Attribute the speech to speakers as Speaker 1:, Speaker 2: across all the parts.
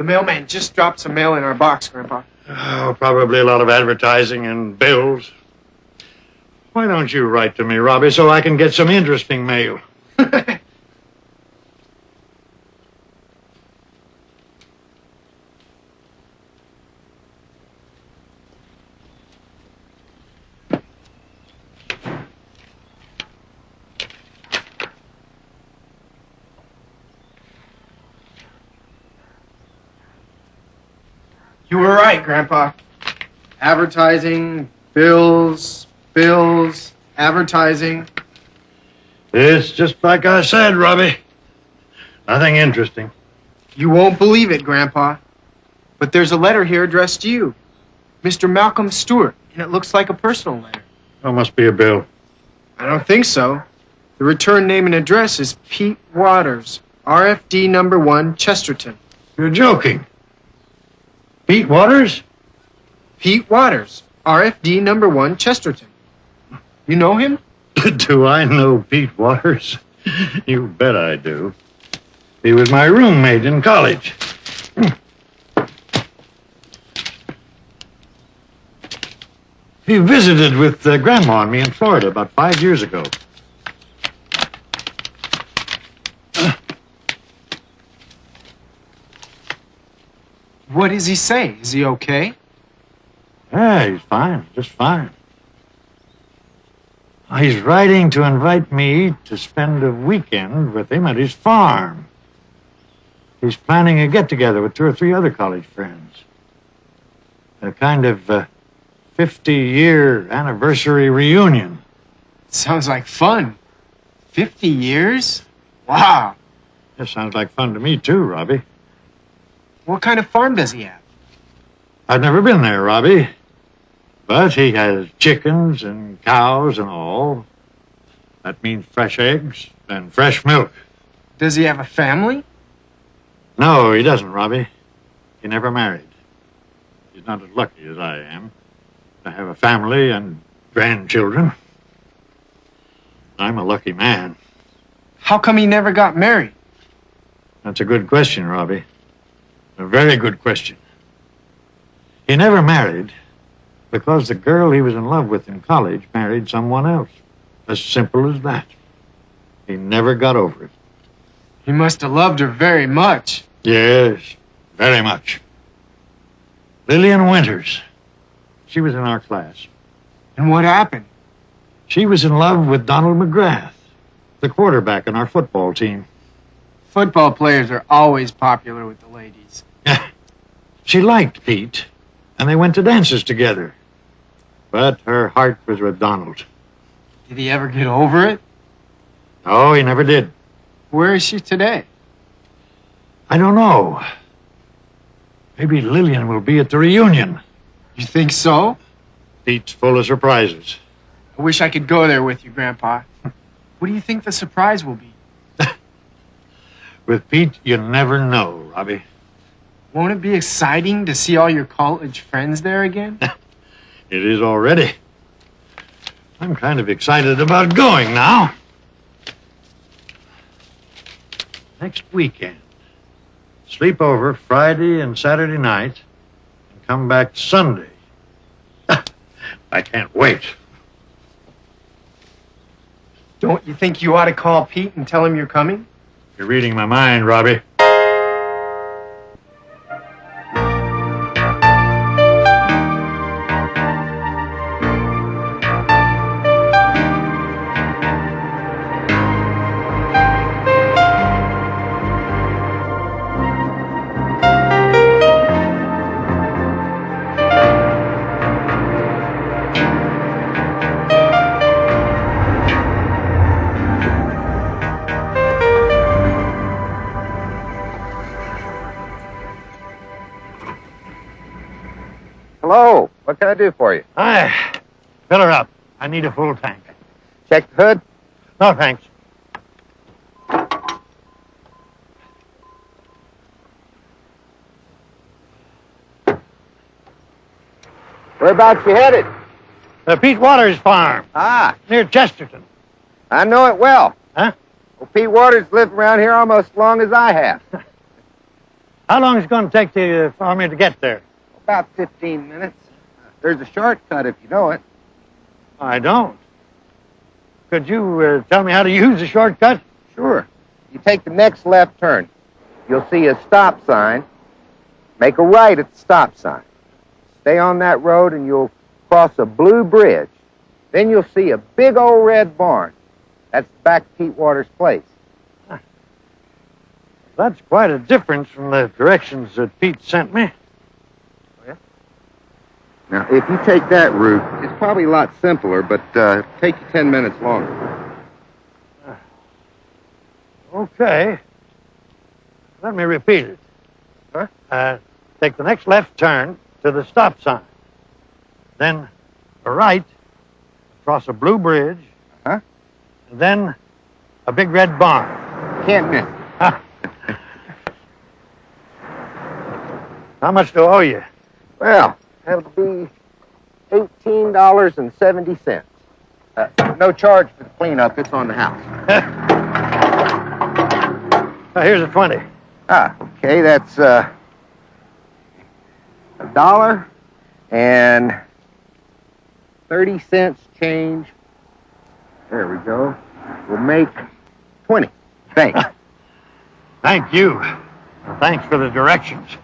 Speaker 1: The mailman just dropped some mail in our box, Grandpa.
Speaker 2: Oh, probably a lot of advertising and bills. Why don't you write to me, Robbie, so I can get some interesting mail?
Speaker 1: You were right, Grandpa. Advertising, bills, advertising.
Speaker 2: It's just like I said, Robbie. Nothing interesting.
Speaker 1: You won't believe it, Grandpa. But there's a letter here addressed to you. Mr. Malcolm Stewart, and it looks like a personal letter.
Speaker 2: Oh, must be a bill.
Speaker 1: I don't think so. The return name and address is Pete Waters, RFD number 1, Chesterton.
Speaker 2: You're joking. Pete Waters?
Speaker 1: Pete Waters, RFD number 1, Chesterton. You know him?
Speaker 2: Do I know Pete Waters? You bet I do. He was my roommate in college. He visited with Grandma and me in Florida about 5 years ago.
Speaker 1: What does he say? Is he okay?
Speaker 2: Yeah, he's fine, just fine. He's writing to invite me to spend a weekend with him at his farm. He's planning a get-together with 2 or 3 other college friends. A kind of 50-year anniversary reunion.
Speaker 1: Sounds like fun. 50 years? Wow.
Speaker 2: That sounds like fun to me, too, Robbie.
Speaker 1: What kind of farm does he have?
Speaker 2: I've never been there, Robbie. But he has chickens and cows and all. That means fresh eggs and fresh milk.
Speaker 1: Does he have a family?
Speaker 2: No, he doesn't, Robbie. He never married. He's not as lucky as I am to have a family and grandchildren. I'm a lucky man.
Speaker 1: How come he never got married?
Speaker 2: That's a good question, Robbie. A very good question. He never married because the girl he was in love with in college married someone else. As simple as that. He never got over it.
Speaker 1: He must have loved her very much.
Speaker 2: Yes, very much. Lillian Winters. She was in our class.
Speaker 1: And what happened?
Speaker 2: She was in love with Donald McGrath, the quarterback on our football team.
Speaker 1: Football players are always popular with the ladies.
Speaker 2: She liked Pete, and they went to dances together. But her heart was with Donald.
Speaker 1: Did he ever get over it?
Speaker 2: No, he never did.
Speaker 1: Where is she today?
Speaker 2: I don't know. Maybe Lillian will be at the reunion.
Speaker 1: You think so?
Speaker 2: Pete's full of surprises.
Speaker 1: I wish I could go there with you, Grandpa. What do you think the surprise will be?
Speaker 2: With Pete, you never know, Robbie.
Speaker 1: Won't it be exciting to see all your college friends there again?
Speaker 2: It is already. I'm kind of excited about going now. Next weekend. Sleep over Friday and Saturday night and come back Sunday. I can't wait.
Speaker 1: Don't you think you ought to call Pete and tell him you're coming?
Speaker 2: You're reading my mind, Robbie.
Speaker 3: Hello. What can I do for you?
Speaker 2: Hi. Fill her up. I need a full tank.
Speaker 3: Check the hood?
Speaker 2: No, thanks.
Speaker 3: Whereabouts you headed?
Speaker 2: The Pete Waters farm,
Speaker 3: Ah,
Speaker 2: near Chesterton.
Speaker 3: I know it well.
Speaker 2: Huh?
Speaker 3: Well, Pete Waters lived around here almost as long as I have.
Speaker 2: How long is it going to take for me to get there?
Speaker 3: About 15 minutes. There's a shortcut if you know it.
Speaker 2: I don't. Could you tell me how to use the shortcut?
Speaker 3: Sure. You take the next left turn. You'll see a stop sign. Make a right at the stop sign. Stay on that road and you'll cross a blue bridge. Then you'll see a big old red barn. That's back to Pete Waters' place.
Speaker 2: That's quite a difference from the directions that Pete sent me.
Speaker 3: Now, if you take that route, it's probably a lot simpler, but it'll take you 10 minutes longer.
Speaker 2: Okay. Let me repeat it.
Speaker 3: Huh?
Speaker 2: Take the next left turn to the stop sign. Then a right across a blue bridge.
Speaker 3: Huh?
Speaker 2: And then a big red barn.
Speaker 3: Can't miss.
Speaker 2: How much do I owe you?
Speaker 3: Well, that'll be $18.70. No charge for the cleanup. It's on the house.
Speaker 2: Here's a 20.
Speaker 3: Okay, that's $1 and 30 cents change. There we go. We'll make 20. Thanks.
Speaker 2: Thank you. Thanks for the directions.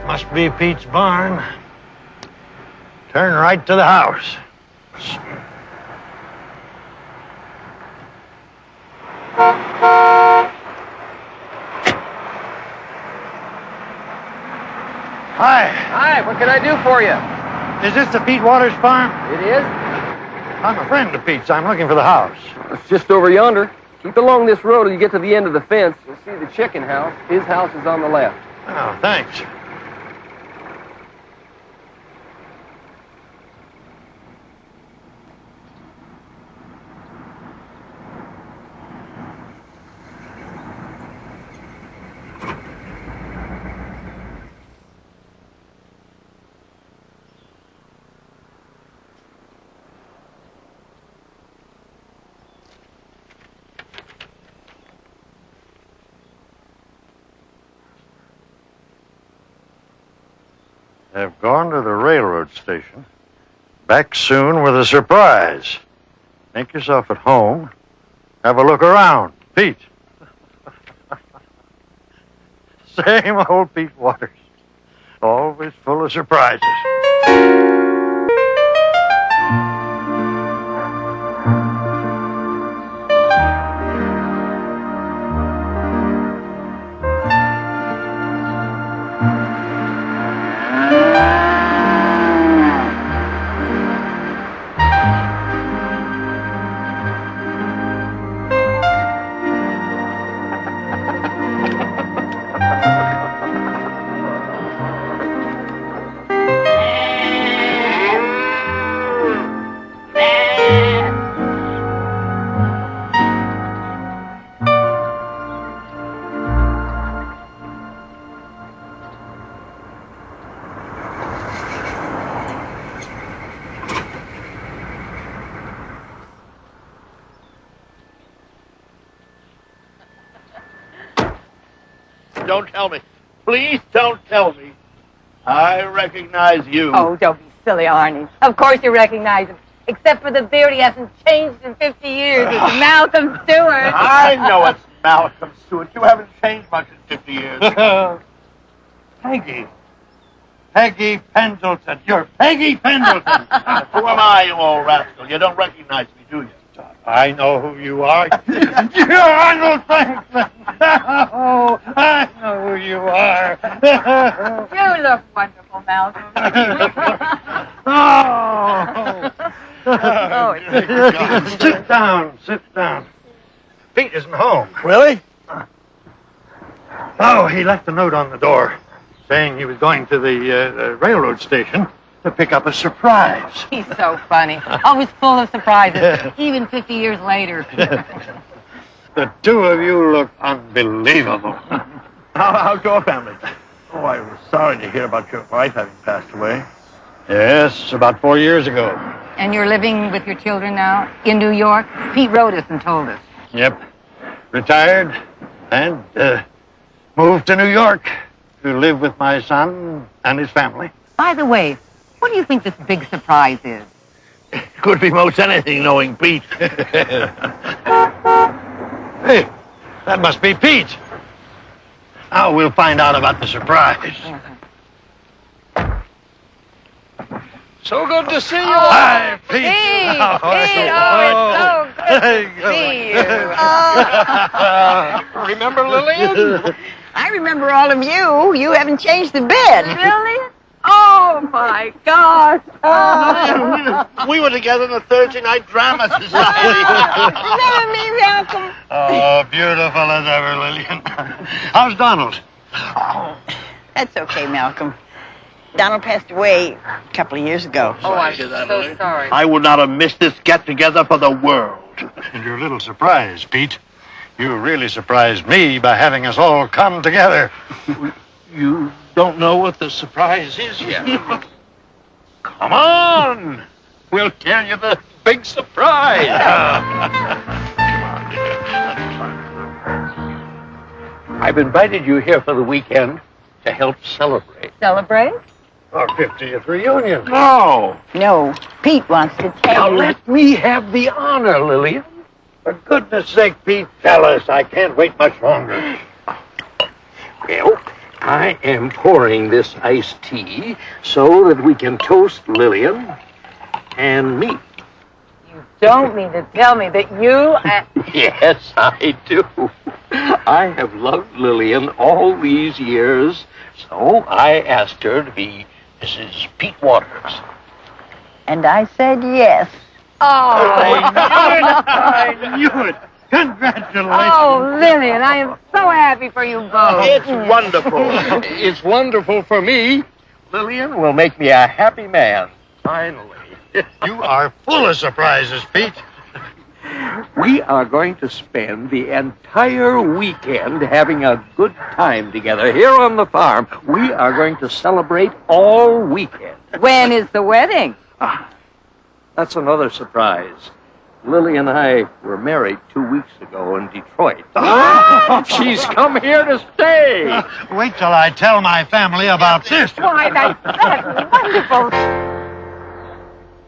Speaker 2: Must be Pete's barn. Turn right to the house. Hi.
Speaker 3: Hi, what can I do for you?
Speaker 2: Is this the Pete Waters farm?
Speaker 3: It is?
Speaker 2: I'm a friend of Pete's. I'm looking for the house.
Speaker 4: It's just over yonder. Keep along this road till you get to the end of the fence. You'll see the chicken house. His house is on the left.
Speaker 2: Oh, thanks. Have gone to the railroad station. Back soon with a surprise. Make yourself at home. Have a look around. Pete. Same old Pete Waters. Always full of surprises.
Speaker 5: Don't tell me. Please don't tell me. I recognize you.
Speaker 6: Oh, don't be silly, Arnie. Of course you recognize him. Except for the beard, he hasn't changed in 50 years. It's Malcolm Stewart.
Speaker 5: I know it's Malcolm Stewart. You haven't changed much in 50 years.
Speaker 2: Peggy. Peggy Pendleton. You're Peggy Pendleton.
Speaker 5: Who am I, you old rascal? You don't recognize me, do you?
Speaker 2: I know who you are. You're Arnold Franklin. Oh, I know who you are.
Speaker 6: You look wonderful, Malcolm.
Speaker 2: Oh.
Speaker 6: out.
Speaker 2: Sit down, sit down. Pete isn't home.
Speaker 5: Really?
Speaker 2: Oh, he left a note on the door saying he was going to the railroad station to pick up a surprise.
Speaker 6: He's so funny. Always full of surprises, even 50 years later.
Speaker 2: The two of you look unbelievable.
Speaker 5: How's your family? Oh, I was sorry to hear about your wife having passed away.
Speaker 2: Yes, about 4 years ago.
Speaker 6: And you're living with your children now in New York? Pete wrote us and told us.
Speaker 2: Yep. Retired and moved to New York to live with my son and his family.
Speaker 6: By the way, what do you think this big surprise is?
Speaker 5: Could be most anything, knowing Pete.
Speaker 2: Hey, that must be Pete. Now we'll find out about the surprise.
Speaker 4: So good to see you.
Speaker 2: Hi, Pete.
Speaker 6: Pete!
Speaker 2: How are
Speaker 6: Pete!
Speaker 2: you?
Speaker 6: Oh, it's so good to see you.
Speaker 4: Remember Lillian?
Speaker 7: I remember all of you. You haven't changed a bit.
Speaker 6: Really? Oh, my gosh.
Speaker 5: We were together in the Thursday Night Drama Society.
Speaker 7: Remember me, Malcolm?
Speaker 2: Oh, beautiful as ever, Lillian. How's Donald?
Speaker 7: That's okay, Malcolm. Donald passed away a couple of years ago.
Speaker 6: Oh, I'm so sorry.
Speaker 5: I would not have missed this get-together for the world.
Speaker 2: And you're a little surprised, Pete. You really surprised me by having us all come together.
Speaker 5: You don't know what the surprise is yet. Come on! We'll tell you the big surprise. I've invited you here for the weekend to help celebrate.
Speaker 6: Celebrate?
Speaker 2: Our 50th reunion.
Speaker 5: No!
Speaker 7: No, Pete wants to
Speaker 5: Now
Speaker 7: tell you.
Speaker 5: let me have the honor, Lillian.
Speaker 2: For goodness sake, Pete, tell us. I can't wait much longer.
Speaker 5: Well, I am pouring this iced tea so that we can toast Lillian and me.
Speaker 6: You don't mean to tell me that you...
Speaker 5: Yes, I do. I have loved Lillian all these years, so I asked her to be Mrs. Pete Waters.
Speaker 7: And I said yes.
Speaker 6: Oh,
Speaker 2: I knew it. Congratulations.
Speaker 6: oh, Lillian, I am so happy for you both.
Speaker 5: It's wonderful. It's wonderful for me. Lillian will make me a happy man, finally.
Speaker 2: You are full of surprises, Pete.
Speaker 5: We are going to spend the entire weekend having a good time together here on the farm. We are going to celebrate all weekend.
Speaker 6: When is the wedding?
Speaker 5: That's another surprise. Lily and I were married 2 weeks ago in Detroit. She's come here to stay.
Speaker 2: Wait till I tell my family about this.
Speaker 6: Why, that's wonderful.